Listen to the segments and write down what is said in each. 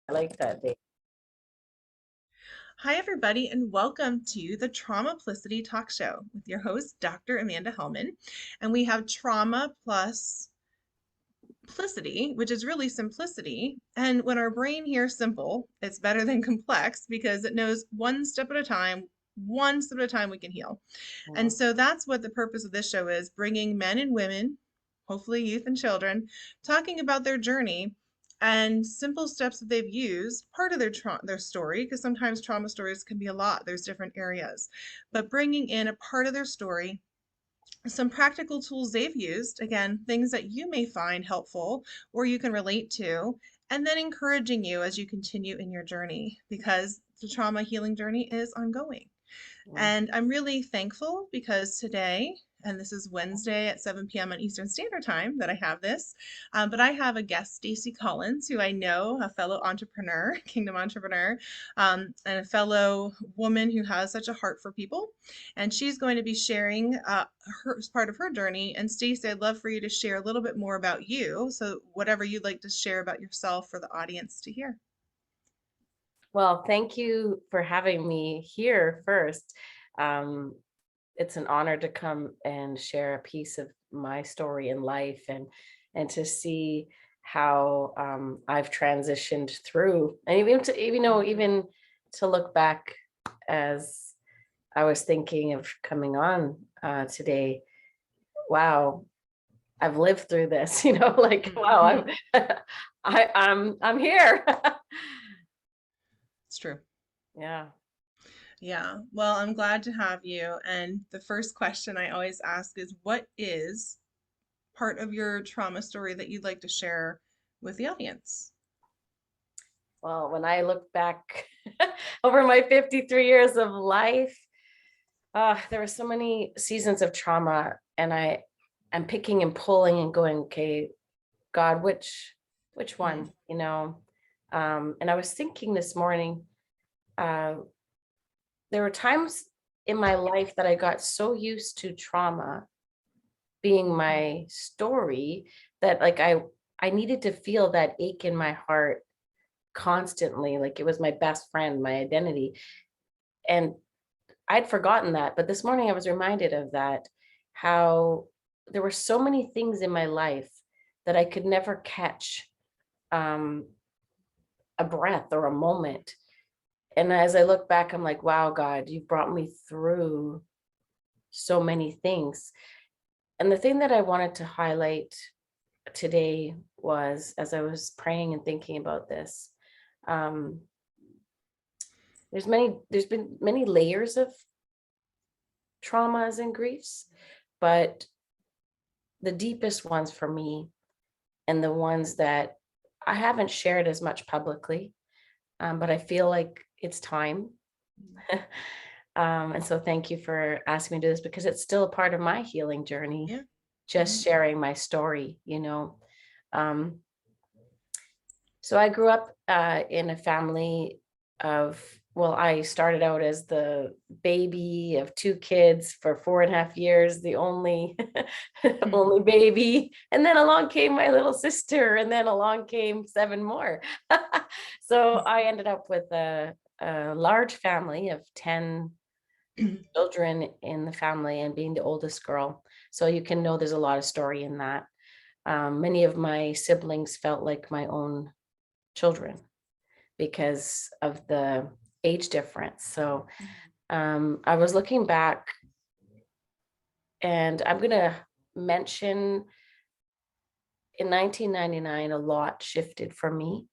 I like that. Hi, everybody, and welcome to the Traumaplicity Talk Show with your host, Dr. Amanda Hellman. And we have trauma plus plicity, which is really simplicity. And when our brain hears simple, it's better than complex because it knows one step at a time we can heal. And Mhm. so that's what the purpose of this show is, bringing men and women, hopefully youth and children, talking about their journey and simple steps that they've used, part of their story, because sometimes trauma stories can be a lot. There's different areas, but bringing in a part of their story, some practical tools they've used, again, things that you may find helpful or you can relate to, and then encouraging you as you continue in your journey because the trauma healing journey is ongoing. Mhm. And I'm really thankful because today, and this is Wednesday at 7 p.m. on Eastern Standard Time that I have this, but I have a guest, Stacey Collins, who I know, a fellow entrepreneur, kingdom entrepreneur, and a fellow woman who has such a heart for people. And she's going to be sharing her as part of her journey. And Stacey, I'd love for you to share a little bit more about you. So whatever you'd like to share about yourself for the audience to hear. Well, thank you for having me here first. Um, it's an honor to come and share a piece of my story in life and to see how I've transitioned through, and even to look back as I was thinking of coming on today. Wow, I've lived through this, like wow, Mhm. I'm here. It's true. Yeah. Yeah, well, I'm glad to have you. And the first question I always ask is, what is part of your trauma story that you'd like to share with the audience? Well, when I look back over my 53 years of life, there were so many seasons of trauma, and I'm picking and pulling and going, okay, God, which Hmm. one, and I was thinking this morning, uh, there were times in my life that I got so used to trauma being my story that like I needed to feel that ache in my heart constantly, like it was my best friend, my identity. And I'd forgotten that, but this morning I was reminded of that, how there were so many things in my life that I could never catch um, a breath or a moment. And as I look back, I'm like, wow, God, you brought me through so many things. And the thing that I wanted to highlight today was, as I was praying and thinking about this, um, there's been many layers of traumas and griefs, but the deepest ones for me, and the ones that I haven't shared as much publicly, but I feel like it's time. And so thank you for asking me to do this, because it's still a part of my healing journey, Yeah. just Mhm. sharing my story. Um, so I grew up in a family of, well, I started out as the baby of two kids for 4.5 years, the only Mhm. only baby. And then along came my little sister, and then along came seven more. So I ended up with a large family of 10 children in the family, and being the oldest girl. So you can know there's a lot of story in that. Many of my siblings felt like my own children because of the age difference. So I was looking back, and I'm going to mention in 1999, a lot shifted for me.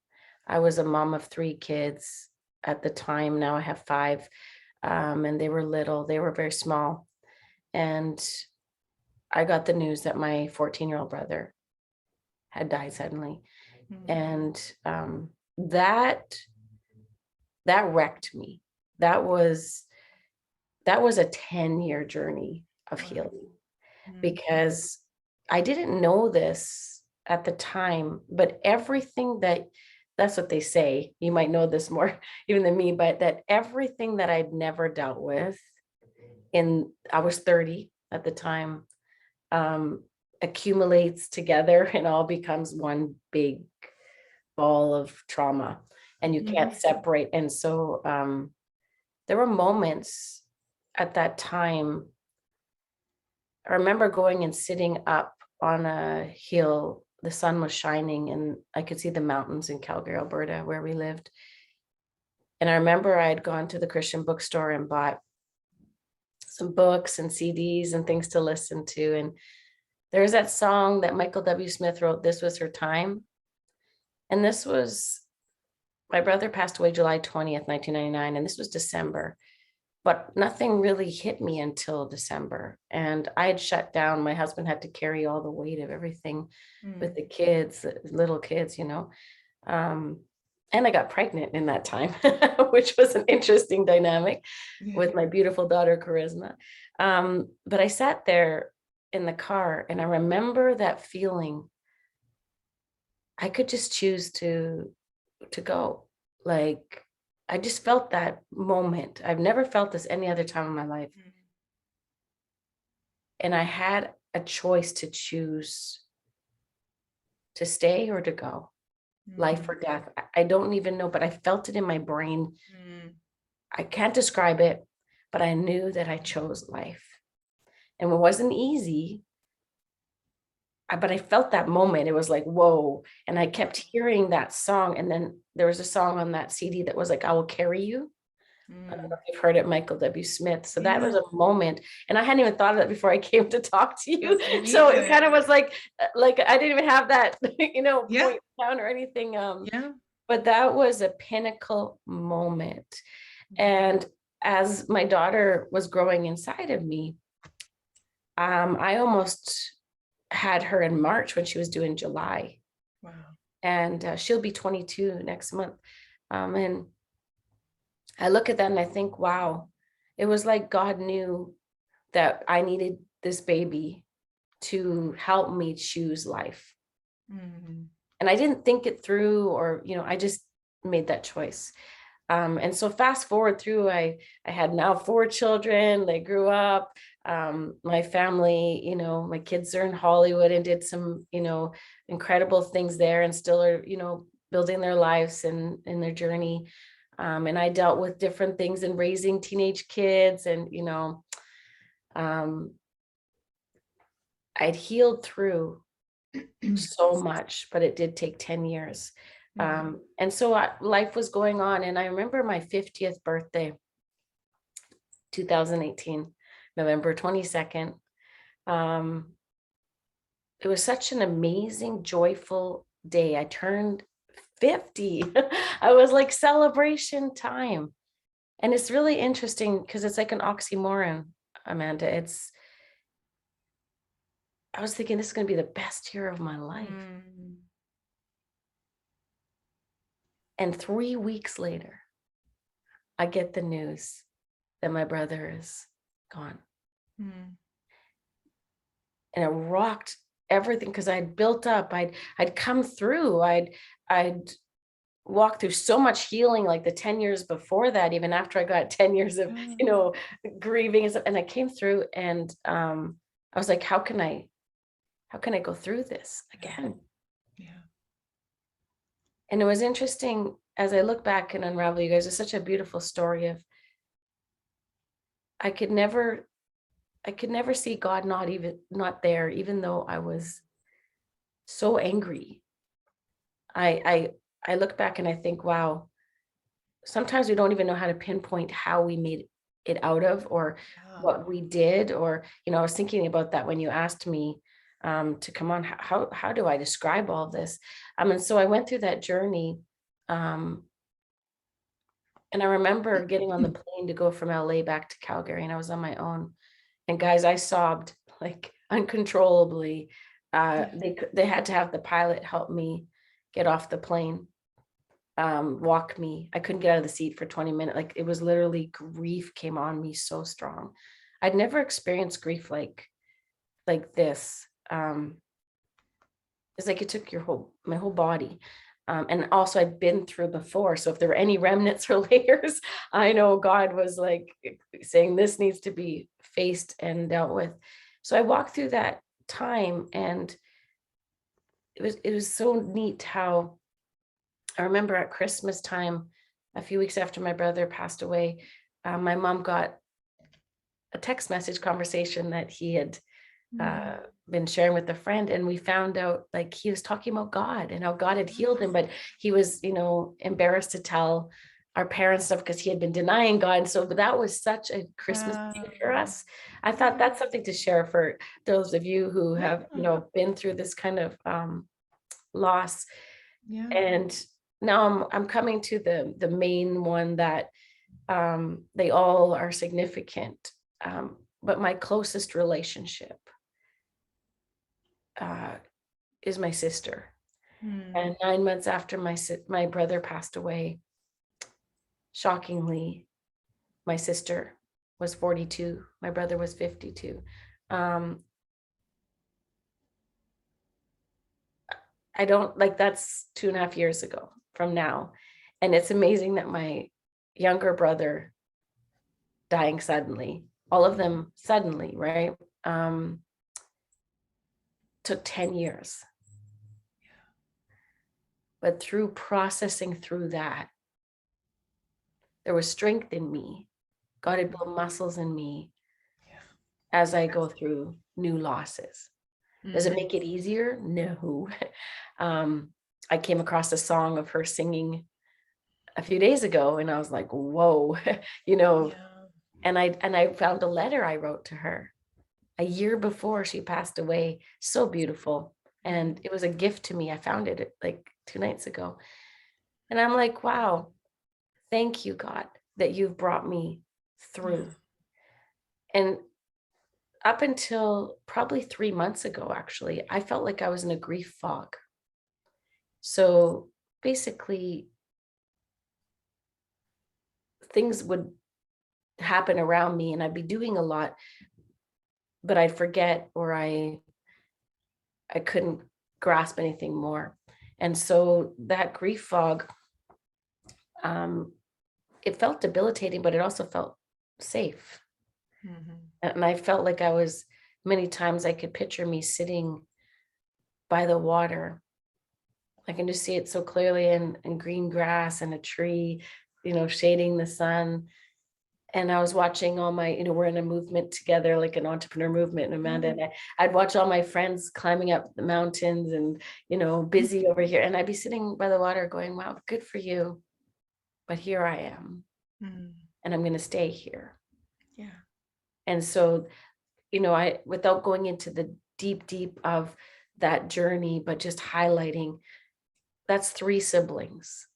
I was a mom of three kids at the time. Now I have five, and they were little, they were very small. And I got the news that my 14-year-old brother had died suddenly. Mhm. And that that wrecked me. That was that was a 10-year journey of Wow. healing, Mhm. because I didn't know this at the time, but that's what they say. You might know this more even than me, but that everything that I'd never dealt with, I was 30 at the time, um, accumulates together and all becomes one big ball of trauma. and you can't separate. And so there were moments at that time. I remember going and sitting up on a hill. The sun was shining and I could see the mountains in Calgary, Alberta, where we lived. And I remember I had gone to the Christian bookstore and bought some books and CDs and things to listen to. And there's that song that Michael W. Smith wrote, "This Was Her Time." And this was, my brother passed away July 20th, 1999, and this was December. But nothing really hit me until December. And I had shut down. My husband had to carry all the weight of everything with the kids, little kids, and I got pregnant in that time, which was an interesting dynamic with my beautiful daughter, Charisma. But I sat there in the car and I remember that feeling. I could just choose to go. Like, I just felt that moment. I've never felt this any other time in my life. And I had a choice to choose to stay or to go, life or death. I don't even know, but I felt it in my brain. I can't describe it, but I knew that I chose life. And it wasn't easy, but I felt that moment. It was like, whoa. And I kept hearing that song. And then there was a song on that CD that was like, "I Will Carry You." I don't know if you've heard it, Michael W. Smith. So that was a moment. And I hadn't even thought of that before I came to talk to you. So it kind of was like I didn't even have that, point down or anything. But that was a pinnacle moment. And as my daughter was growing inside of me, I almost had her in March when she was due in July. Wow. And she'll be 22 next month. And I look at that and I think, wow, it was like God knew that I needed this baby to help me choose life. And I didn't think it through, or, I just made that choice. And so fast forward through, I had now 4 children. They grew up. My family, my kids are in Hollywood and did some, incredible things there, and still are, building their lives and in their journey. And I dealt with different things in raising teenage kids, and, I'd healed through so much, but it did take 10 years. And so life was going on. And I remember my 50th birthday, 2018, November 22nd. It was such an amazing, joyful day. I turned 50. I was like, celebration time. And it's really interesting because it's like an oxymoron, Amanda. I was thinking this is going to be the best year of my life. And 3 weeks later, I get the news that my brother is gone. And it rocked everything, because I'd built up, I'd come through, I'd walked through so much healing, like the 10 years before that, even after I got 10 years of, grieving and stuff. And I came through, and I was like, how can I go through this again? And it was interesting as I look back and unravel, you guys, it's such a beautiful story of, I could never see God not there, even though I was so angry. I look back and I think, wow, sometimes we don't even know how to pinpoint how we made it out of, or what we did, or, I was thinking about that when you asked me to come on, how do I describe all this? And so I went through that journey. And I remember getting on the plane to go from LA back to Calgary, and I was on my own. And guys, I sobbed like uncontrollably. They had to have the pilot help me get off the plane, walk me. I couldn't get out of the seat for 20 minutes. Like, it was literally, grief came on me so strong. I'd never experienced grief like this. It's like it took my whole body. And also I'd been through before. So if there were any remnants or layers, I know God was like saying this needs to be faced and dealt with. So I walked through that time, and it was so neat how I remember at Christmas time, a few weeks after my brother passed away, my mom got a text message conversation that he had Mm. uh, been sharing with a friend, and we found out like he was talking about God and how God had healed him, but he was, embarrassed to tell our parents stuff because he had been denying God. And so that was such a Christmas Wow. thing for us. I thought Yeah. that's something to share for those of you who have, Yeah. been through this kind of loss. Yeah. And now I'm coming to the main one that they all are significant. But my closest relationship uh, is my sister. Mm. And 9 months after my brother passed away, shockingly, my sister was 42. My brother was 52. Um, I don't like that's 2.5 years ago from now. And it's amazing that my younger brother dying suddenly, all of them suddenly, right? Um, Took 10 years. But through processing through that, there was strength in me. God had built muscles in me Yeah. as I go through new losses. Does it Mm. make it easier? No. um, I came across a song of her singing a few days ago, and I was like, whoa, you know, Yeah. and I found a letter I wrote to her a year before she passed away. So beautiful. And Mm. it was a gift to me. I found it like 2 nights ago. And I'm like, wow, thank you, God, that you've brought me through. Yeah. And up until probably 3 months ago, actually, I felt like I was in a grief fog. So basically, things would happen around me and I'd be doing a lot, but I'd forget or I couldn't grasp anything more. And so that grief fog, um, it felt debilitating, but it also felt safe. Mhm. And I felt like I was many times I could picture me sitting by the water. I can just see it so clearly in green grass and a tree, shading the sun. And I was watching all my, we're in a movement together, like an entrepreneur movement, and Amanda, Yeah. and I'd watch all my friends climbing up the mountains and, busy over here. And I'd be sitting by the water going, wow, good for you. But here I am, Mm. and I'm going to stay here. Yeah. And so, without going into the deep of that journey, but just highlighting that's 3 siblings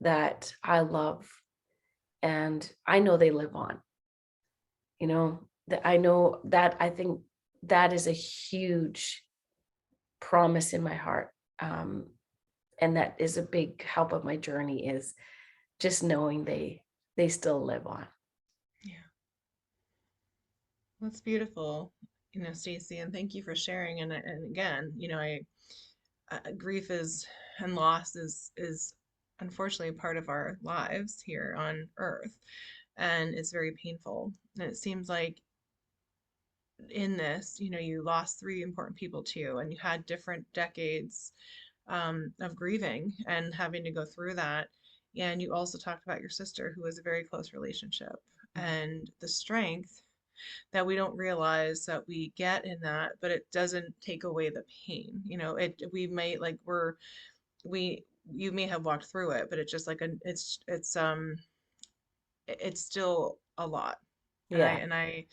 that I love. And I know they live on, that I know that I think that is a huge promise in my heart. Um, and that is a big help of my journey is just knowing they still live on. Yeah. That's beautiful, Stacey, and thank you for sharing. And again, grief is and loss is unfortunately part of our lives here on Earth, and it's very painful. And it seems like in this, you lost three important people too, and you had different decades of grieving and having to go through that. And you also talked about your sister, who was a very close relationship, and the strength that we don't realize that we get in that, but it doesn't take away the pain. We may like we you may have walked through it, but it's just like it's still a lot. Yeah. And I,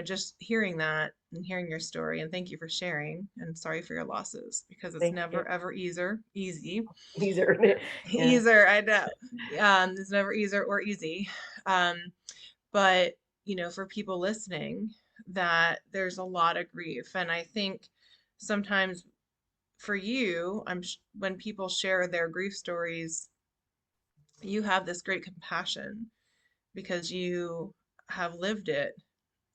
just hearing that and hearing your story, and thank you for sharing, and sorry for your losses, because it's Thank you. never ever easy. These are, yeah. Easier, I know. It's never easier or easy. Um, but for people listening, that there's a lot of grief, and I think sometimes for you, when people share their grief stories, you have this great compassion because you have lived it.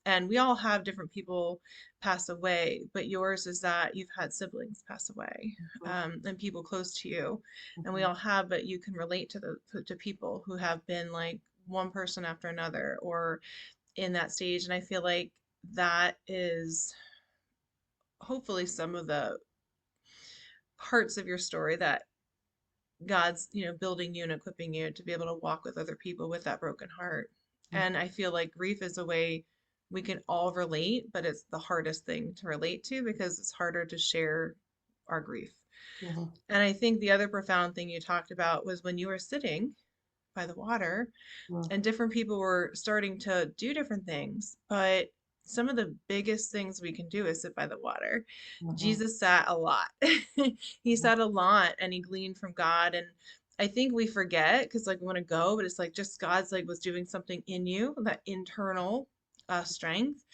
And we all have different people pass away, but yours is that you've had siblings pass away, and people close to you, and we Mhm. all have, but you can relate to people who have been like one person after another or in that stage. And I feel like that is hopefully some of the parts of your story that God's, building you and equipping you to be able to walk with other people with that broken heart. And I feel like grief is a way we can all relate, but it's the hardest thing to relate to because it's harder to share our grief. Mhm. And I think the other profound thing you talked about was when you were sitting by the water Mhm. and different people were starting to do different things. But some of the biggest things we can do is sit by the water. Mhm. Jesus sat a lot. He sat a lot and he gleaned from God. And I think we forget because like we want to go, but it's like just God's like was doing something in you, that internal strength.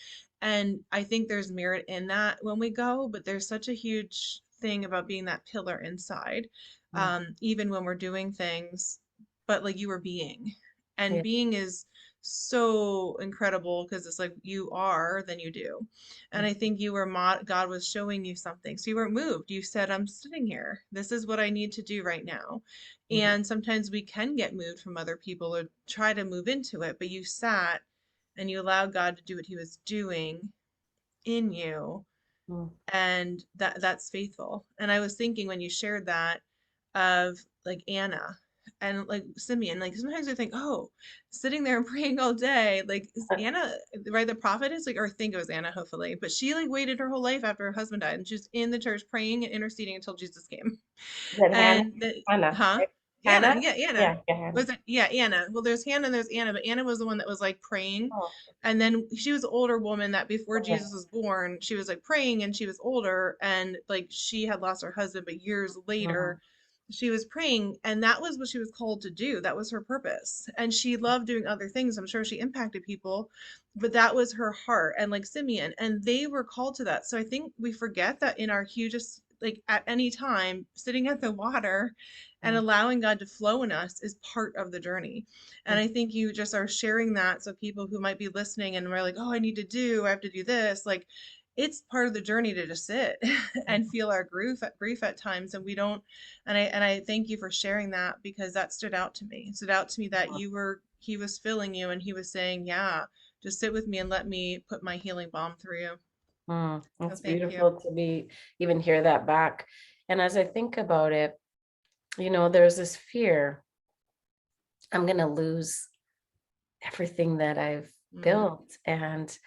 And I think there's merit in that when we go, but there's such a huge thing about being that pillar inside, Mhm. even when we're doing things, but like you were being. And Yeah. being is so incredible because it's like you are, then you do. And I think you were, God was showing you something. So you weren't moved. You said, I'm sitting here. This is what I need to do right now. Mhm. And sometimes we can get moved from other people or try to move into it, but you sat and you allowed God to do what he was doing in you, Mhm. and that's faithful. And I was thinking when you shared that of like Anna and like Simeon, like sometimes I think, oh, sitting there and praying all day, like is Anna, right? The prophetess, like, or I think it was Anna, hopefully, but she like waited her whole life after her husband died, and she was in the church praying and interceding until Jesus came. Is that Hannah? And the, Hannah, huh? right? Anna, Hannah? yeah, Anna. Yeah, yeah, Hannah. Was it? Yeah, Anna. Well, there's Hannah and there's Anna, but Anna was the one that was like praying. Oh, And then she was an older woman that before okay. Jesus was born, she was like praying and she was older and like she had lost her husband, but years Mhm. later she was praying and that was what she was called to do. That was her purpose. And she loved doing other things. I'm sure she impacted people, but that was her heart. And like Simeon, and they were called to that. So I think we forget that in our hugest, like at any time, sitting at the water and Mhm. allowing God to flow in us is part of the journey. And I think you just are sharing that so people who might be listening and we're like, oh, I have to do this. Like it's part of the journey to just sit and feel our grief at times. And we don't, and I thank you for sharing that because that stood out to me. It stood out to me that he was filling you and he was saying, yeah, just sit with me and let me put my healing balm through you. So It's thank you. beautiful to be even hear that back. And as I think about it, there's this fear I'm gonna lose everything that I've Mm, built. And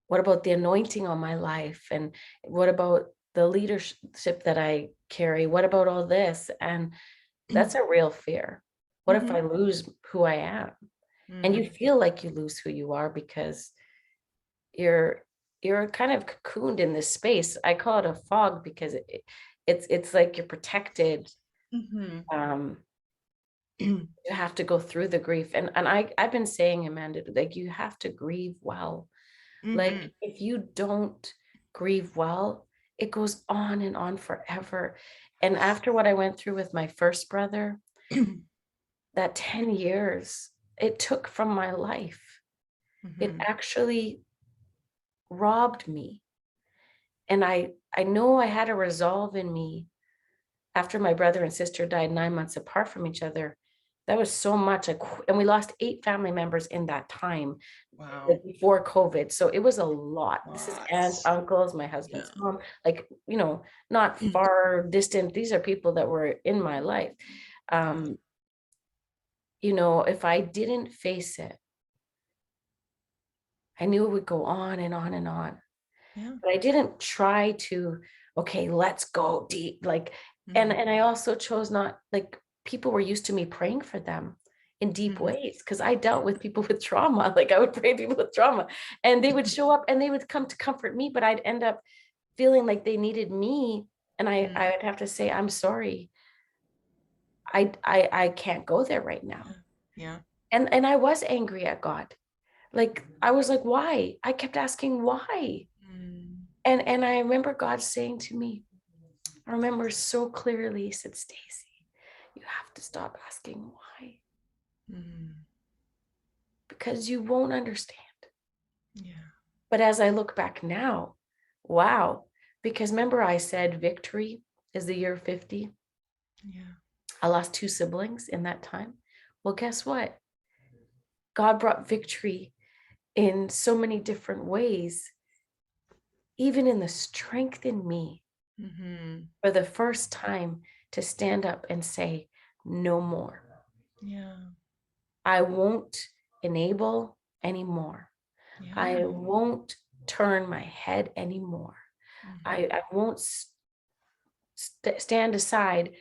what about the anointing on my life? And what about the leadership that I carry? What about all this? And that's a real fear. What if I mm-hmm, lose who I am? And you mm, feel like you lose who you are because you're you're kind of cocooned in this space. I call it a fog because it's like you're protected. mm-hmm, Um, you have to go through the grief. And I've been saying, Amanda, like you have to grieve well. mm-hmm, Like if you don't grieve well, it goes on and on forever. And after what I went through with my first brother, that 10 years it took from my life, it mm-hmm, actually robbed me. And I know I had a resolve in me after my brother and sister died 9 months apart from each other. That was so much. And we lost 8 family members in that time, wow. like before COVID. So it was a lot. This is aunts, Lots. uncles, my Yeah. husband's mom, like, not far distant. These are people that were in my life. Yeah. Um, if I didn't face it, I knew it would go on and on and on. Yeah. But I didn't try to, okay, let's go deep. Like, and Mm-hmm. and I also chose not, like, people were used to me praying for them in deep Mm-hmm. ways because I dealt with people with trauma. Like I would pray people with trauma and they would show up and they would come to comfort me, but I'd end up feeling like they needed me. And I Mm. would have to say, I'm sorry. I can't go there right Yeah. now. Yeah. And I was angry at God. Like I was like, why? I kept asking why. Mm. And I remember God saying to me, I remember so clearly, he said, Stacey, you have to stop asking why Mm. because you won't understand. Yeah. But as I look back now, wow, because remember I said victory is the year 50. Yeah. I lost 2 siblings in that time. Well, guess what? God brought victory in so many different ways, even in the strength in me Mm-hmm. for the first time to stand up and say, no more. Yeah. I won't enable anymore. I Yeah. won't turn my head anymore. Hmm. I won't stand aside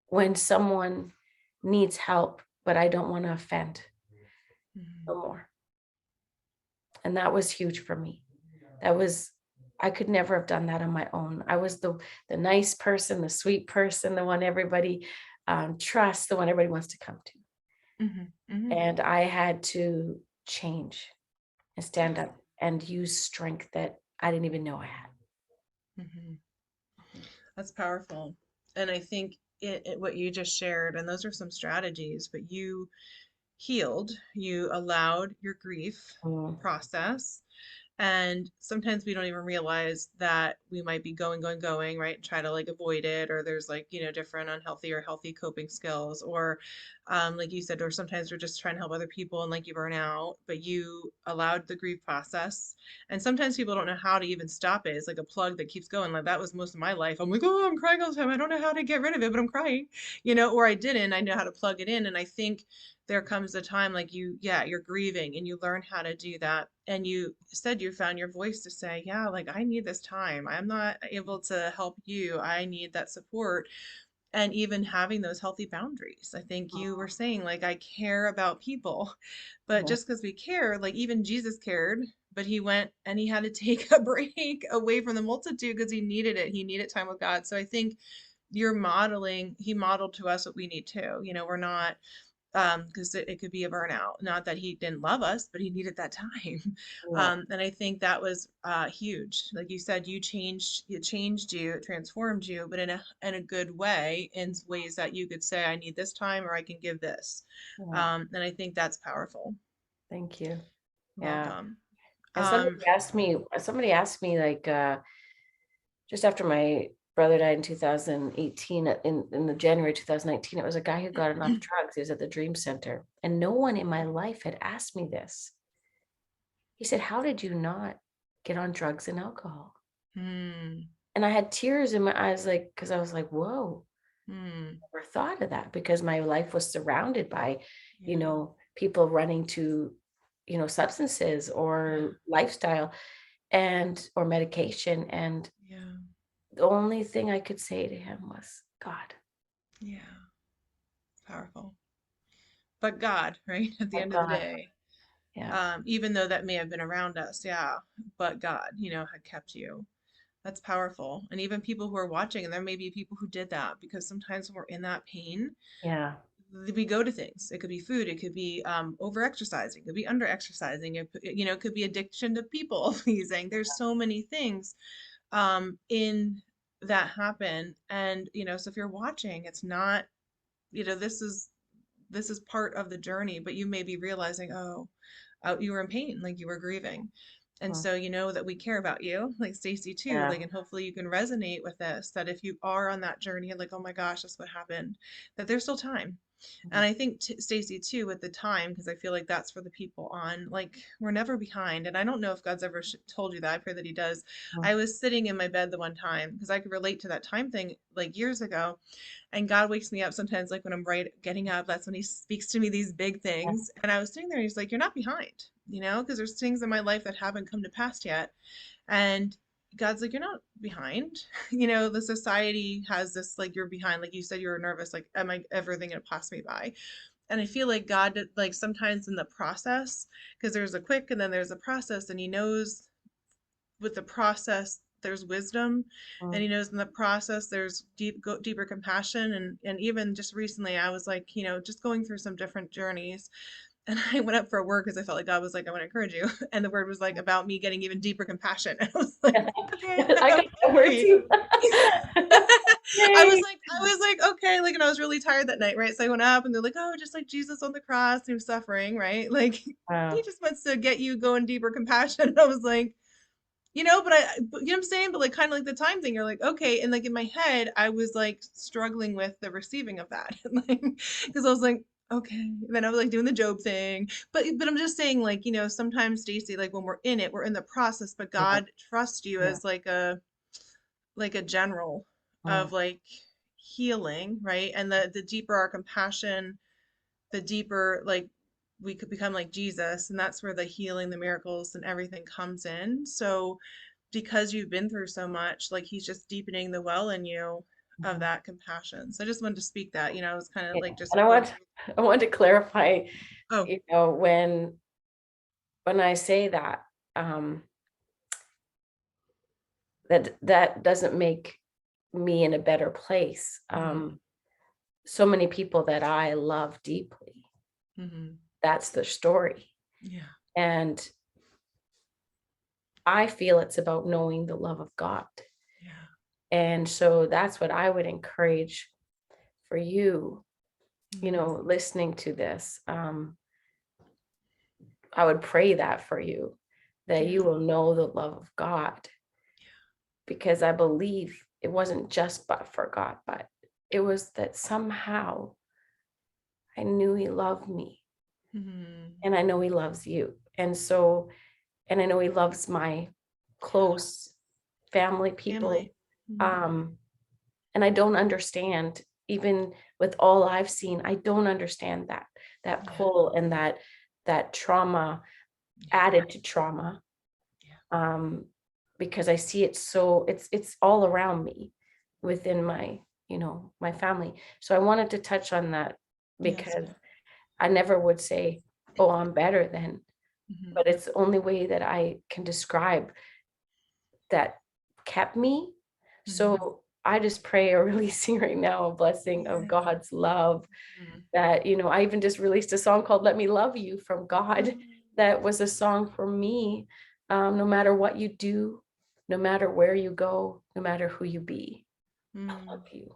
when someone needs help, but I don't want to offend no Hmm. more. And that was huge for me. That was, I could never have done that on my own. I was the nice person, the sweet person, the one everybody trusts, the one everybody wants to come to. Hmm. Hmm. And I had to change and stand up and use strength that I didn't even know I had. Hmm. That's powerful. And I think what you just shared, and those are some strategies, but you healed, you allowed your grief Mm, process. And sometimes we don't even realize that we might be going, right? Try to like avoid it, or there's like, different unhealthy or healthy coping skills, or like you said, or sometimes we're just trying to help other people and like you burn out, but you allowed the grief process. And sometimes people don't know how to even stop it. It's like a plug that keeps going. Like that was most of my life. I'm like, oh, I'm crying all the time. I don't know how to get rid of it, but I'm crying, or I didn't. I know how to plug it in. And I think there comes a time like you're grieving and you learn how to do that. And you said you found your voice to say, yeah, like I need this time. I'm not able to help you. I need that support. And even having those healthy boundaries. I think you were saying, like, I care about people. But yeah, just because we care, like, even Jesus cared, but he went and he had to take a break away from the multitude because he needed it. He needed time with God. So I think he modeled to us what we need too. We're not because it could be a burnout. Not that he didn't love us, but he needed that time. yeah, And I think that was huge. Like you said, it transformed you, but in a good way, in ways that you could say, I need this time, or I can give this. yeah. And I think that's powerful. Thank you. You're Yeah. welcome. And Um, somebody asked me like just after my brother died in 2018, in the January 2019, it was a guy who got off drugs. He was at the Dream Center. And no one in my life had asked me this. He said, how did you not get on drugs and alcohol? hmm, And I had tears in my eyes, like, because I was like, whoa, hmm, never thought of that, because my life was surrounded by, yeah, people running to, substances yeah, or lifestyle or medication. And yeah, the only thing I could say to him was, God, yeah. Powerful. But God, right? At the oh end of the God. day, Yeah. even though that may have been around us, yeah, but God, had kept you. That's powerful. And even people who are watching, and there may be people who did that because sometimes when we're in that pain, Yeah. we go to things. It could be food, it could be over exercising, it could be under exercising, it could be addiction to people pleasing. There's so many things in that happen. And, so if you're watching, it's not, this is part of the journey, but you may be realizing, oh, you were in pain, like you were grieving. And Mhm. so you know that we care about you, like Stacey too, Yeah. like, and hopefully you can resonate with this, that if you are on that journey and like, oh my gosh, that's what happened, that there's still time. And Mhm. I think Stacey too with the time, because I feel like that's for the people on, like, we're never behind. And I don't know if God's ever told you that. I pray that he does. I Mhm. was sitting in my bed the one time because I could relate to that time thing like years ago, and God wakes me up sometimes, like when I'm right getting up, that's when he speaks to me these big Yeah. things. And I was sitting there, and he's like, you're not behind, because there's things in my life that haven't come to pass yet. And God's like, you're not behind. The society has this, like, you're behind. Like you said, you were nervous. Like, am I everything gonna pass me by? And I feel like God, like sometimes in the process, because there's a quick and then there's a process, and he knows with the process there's wisdom, and he Mhm. knows in the process there's deeper compassion. And even just recently I was like, just going through some different journeys, and I went up for a word because I felt like God was like, I want to encourage you, and the word was like about me getting even deeper compassion. And I was like, okay, I got that word great. too. Yay. I was like, okay, like, and I was really tired that night, right? So I went up, and they're like, oh, just like Jesus on the cross, he was suffering, right? Like, he Wow. just wants to get you going deeper compassion. And I was like, but you know what I'm saying? But like kind of like the time thing, you're like, okay. And like in my head, I was like struggling with the receiving of that. Like, because I was like, okay. And then I was like doing the Job thing. But I'm just saying, like, sometimes Stacey, like when we're in it, we're in the process, but Yeah. God trusts you Yeah. as like a general Mm. of like healing, right? And the deeper our compassion, the deeper like we could become like Jesus, and that's where the healing, the miracles, and everything comes in. So because you've been through so much, like he's just deepening the well in you of Mhm. that compassion. So I just wanted to speak that, I was kind of Yeah. like just And I going want, through. I want to clarify, Oh, when I say that, um, that doesn't make me in a better place. hmm So many people that I love deeply, hmm that's their story. yeah, And I feel it's about knowing the love of God. yeah, And so that's what I would encourage for you, hmm listening to this. I would pray that for you, that yeah, you will know the love of God, because I believe it wasn't just but for God, but it was that somehow I knew He loved me, hmm and I know He loves you. And I know He loves my close family family. people. hmm Um, and I don't understand, even with all I've seen, I don't understand that yeah, pull and that trauma yeah, added to trauma. yeah, Um, because I see it, so it's all around me within my family. So I wanted to touch on that, yes, because ma'am. I never would say, oh, I'm better than, hmm but it's the only way that I can describe that kept me. hmm So I just pray a releasing right now, a blessing of yeah, God's love, hmm that, I even just released a song called Let Me Love You from God. That was a song for me. No matter what you do, no matter where you go, no matter who you be, I mm love you.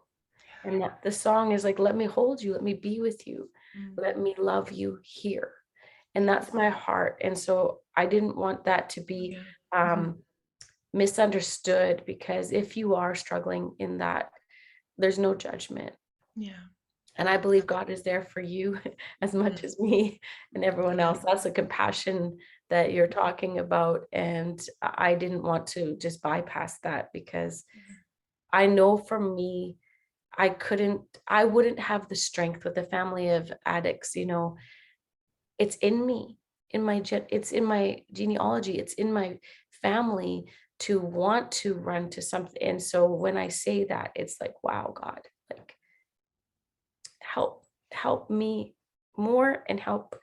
And that the song is like, let me hold you, let me be with you, let mm me love you here. And yes, that's my heart. And so I didn't want that to be yeah, hmm um, misunderstood, because if you are struggling in that, there's no judgment. yeah, And I believe that's God is there for you as much mhm. as me and everyone Yeah, else. That's the compassion that you're talking about. And I didn't want to just bypass that, because I know for me, I wouldn't have the strength with a family of addicts. It's in me, it's in my genealogy, it's in my family to want to run to something. And so when I say that, it's like, wow, God, like, help me more, and help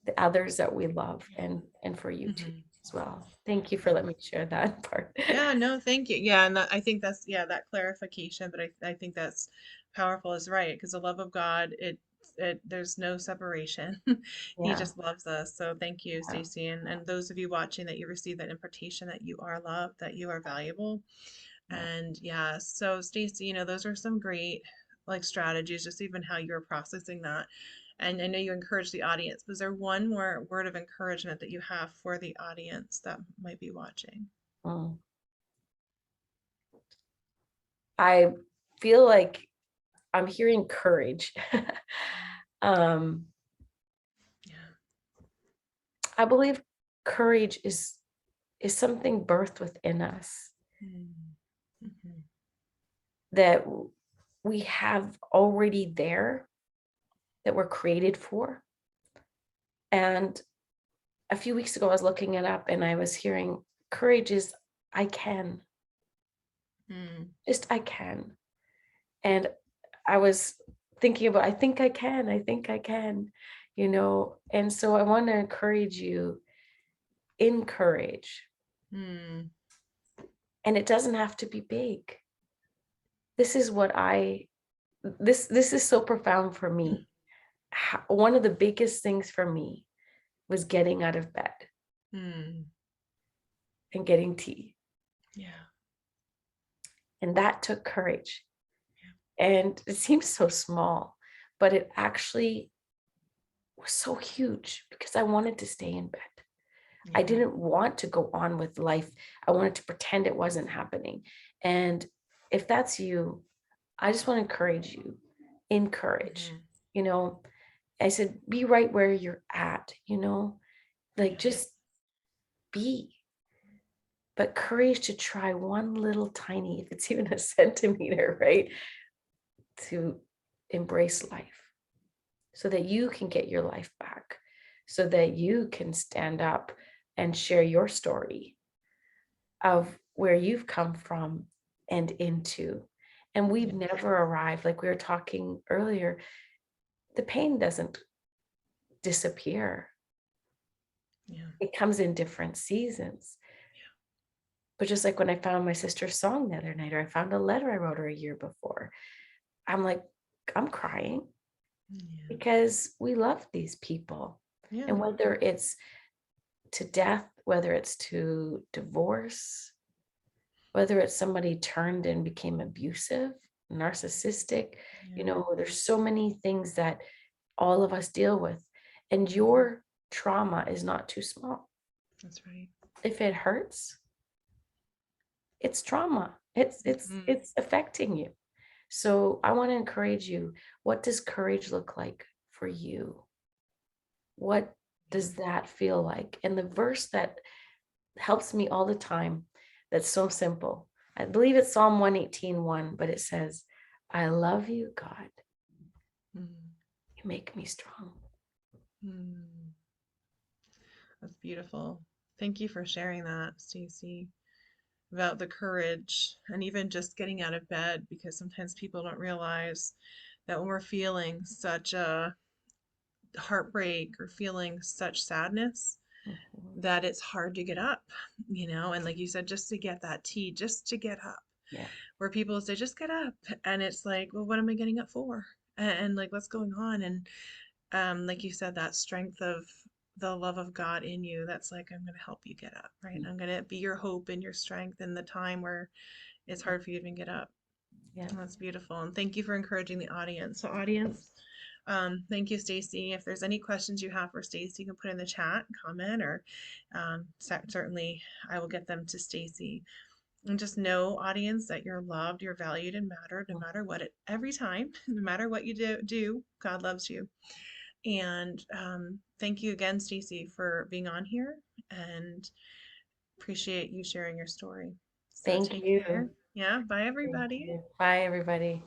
the others that we love, and for you too hmm as well. Thank you for letting me share that part. yeah, no, thank you. Yeah, and I think that's that clarification, but I think that's powerful is right because the love of God, it there's no separation. He Yeah, just loves us. So thank you, yeah, Stacey, and those of you watching that you receive that impartation that you are loved, that you are valuable. yeah. And yeah, so Stacey, those are some great like strategies, just even how you're processing that. And I know you encourage the audience. Was there one more word of encouragement that you have for the audience that might be watching? Mm. I feel like I'm hearing courage. um Yeah. I believe courage is something birthed within us, Mm. Mhm. that we have already there, that we're created for. And a few weeks ago, I was looking it up, and I was hearing courage is I can, Mm. just I can. And I was thinking about, I think I can, And so I want to encourage you, encourage. Mm. And it doesn't have to be big. This is what this is so profound for me. One of the biggest things for me was getting out of bed Mm. and getting tea. Yeah. And that took courage. Yeah. And it seems so small, but it actually was so huge, because I wanted to stay in bed. I Yeah. didn't want to go on with life. I wanted to pretend it wasn't happening. And if that's you, I just want to encourage you, encourage, Mhm. you know, I said, be right where you're at, like Yeah. just be, but courage to try one little tiny, if it's even a centimeter, right? to embrace life so that you can get your life back, so that you can stand up and share your story of where you've come from and into. And we've Yeah. never arrived. Like we were talking earlier, the pain doesn't disappear, Yeah. it comes in different seasons. But just like when I found my sister's song the other night, or I found a letter I wrote her a year before, I'm like, I'm crying Yeah. because we love these people. Yeah. And whether it's to death, whether it's to divorce, whether it's somebody turned and became abusive, narcissistic, Yeah. there's so many things that all of us deal with. And your trauma is not too small. That's right. If it hurts, it's trauma. It's it's Mhm. it's affecting you. So I want to encourage you. What does courage look like for you? What Yeah. does that feel like? And the verse that helps me all the time, that's so simple. I believe it's Psalm 118:1, but it says, I love you, God. Mm. You make me strong. Mm. That's beautiful. Thank you for sharing that, Stacey, about the courage and even just getting out of bed, because sometimes people don't realize that when we're feeling such a heartbreak or feeling such sadness, Mhm. that it's hard to get up, and like you said, just to get that tea, just to get up, Yeah. where people say, just get up. And it's like, well, what am I getting up for? And like, what's going on? And like you said, that strength of the love of God in you, that's like, I'm going to help you get up, right? I'm going to be your hope and your strength in the time where it's hard for you to even get up. Yeah. That's beautiful. And thank you for encouraging the audience. So, audience, thank you, Stacey. If there's any questions you have for Stacey, you can put in the chat, comment, or certainly I will get them to Stacey. And just know, audience, that you're loved, you're valued, and mattered, no matter what. Every time, no matter what you do, God loves you. And thank you again, Stacey, for being on here, and appreciate you sharing your story. So Thank take you. care. Yeah. Bye, Thank everybody. you. Bye, everybody.